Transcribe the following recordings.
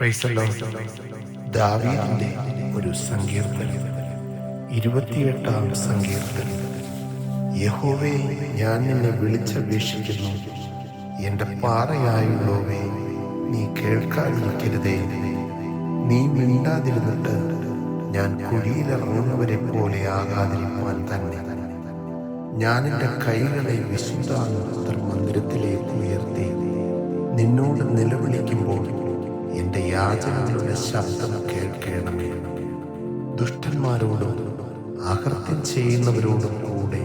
Praise the Lord. ദാവീദിന്റെ ഒരു സങ്കീർത്തനം, 28-ാം സങ്കീർത്തനം. യഹോവേ, ഞാൻ നിന്നെ വിളിച്ചപേക്ഷിക്കുന്നു. എൻ്റെ പാറയായുള്ളോവേ, നീ കേൾക്കാതിരിക്കരുതേ. നീ മിണ്ടാതിരുന്നിട്ട് ഞാൻ കുഴിയിലിറങ്ങുന്നവരെ പോലെ ആകാതിരിപ്പാൻ തന്നെ. ഞാൻ എൻ്റെ കൈകളെ വിശുദ്ധ മന്ദിരത്തിലേക്ക് ഉയർത്തി നിന്നോട് നിലവിളിക്കുമ്പോൾ എൻ്റെ യാചനകളുടെ ശബ്ദം കേൾക്കണമേ. ദുഷ്ടന്മാരോടും അകൃത്യം ചെയ്യുന്നവരോടും കൂടെ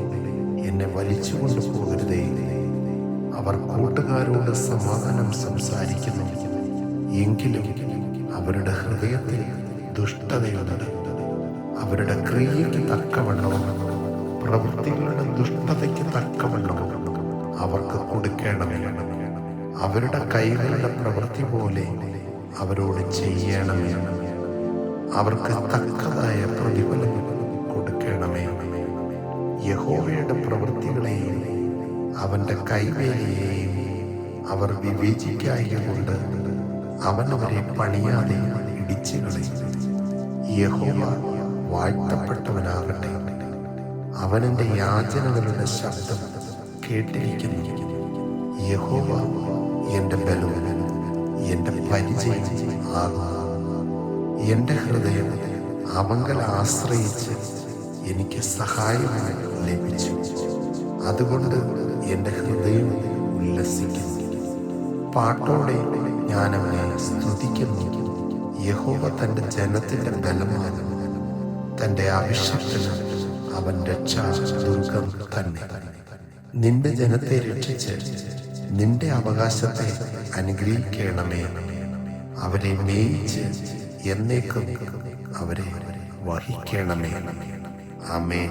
എന്നെ വലിച്ചുകൊണ്ടു പോകരുതേ. അവർ കൂട്ടുകാരോട് സമാധാനം സംസാരിക്കുന്നു, എങ്കിലും അവരുടെ ഹൃദയത്തിൽ ദുഷ്ടതയുണ്ട്. അവരുടെ ക്രിയയ്ക്ക് തക്കവണ്ണവും പ്രവൃത്തികളുടെ ദുഷ്ടതയ്ക്ക് തക്കവണ്ണവും അവർക്ക് കൊടുക്കണമേ. അവരുടെ കൈകളുടെ പ്രവൃത്തി പോലെ അവരോട് ചെയ്യണമേ. അവർക്ക് തക്കതായ പ്രതിഫലം കൊടുക്കണമേ. യഹോവയുടെ പ്രവൃത്തികളെയും അവൻ്റെ കൈവേലയെയും അവർ വിവേചിക്കായകൊണ്ട് അവൻ അവരെ പണിയാതെ ഇടിച്ചു കളയും. യഹോവ വാഴ്ത്തപ്പെട്ടവനാകട്ടെ. അവൻ എൻ്റെ യാചനകളുടെ ശബ്ദം കേട്ടിരിക്കുന്നു. യഹോവ എൻ്റെ ബലവും എൻ്റെ പരിചയം ആകുന്നു. എൻ്റെ ഹൃദയം അവങ്കൽ ആശ്രയിച്ച് എനിക്ക് സഹായമായി ലഭിച്ചു. അതുകൊണ്ട് എൻ്റെ ഹൃദയം ഉല്ലസിക്കുന്നു. പാട്ടോടെ ഞാൻ അവനെ സ്തുതിക്കുന്നു. യഹോവ തൻ്റെ ജനത്തിൻ്റെ ബലമാണ്. തൻ്റെ അഭിഷേകത്തിന് അവൻ രക്ഷാദുർഗം തന്നെ. നിന്റെ ജനത്തെ രക്ഷിച്ച് നിന്റെ അവകാശത്തെ അനുഗ്രഹിക്കണമേ. അവരെ മേയിച്ച് എന്നേക്കും അവരെ വഹിക്കണമേ. ആമേൻ.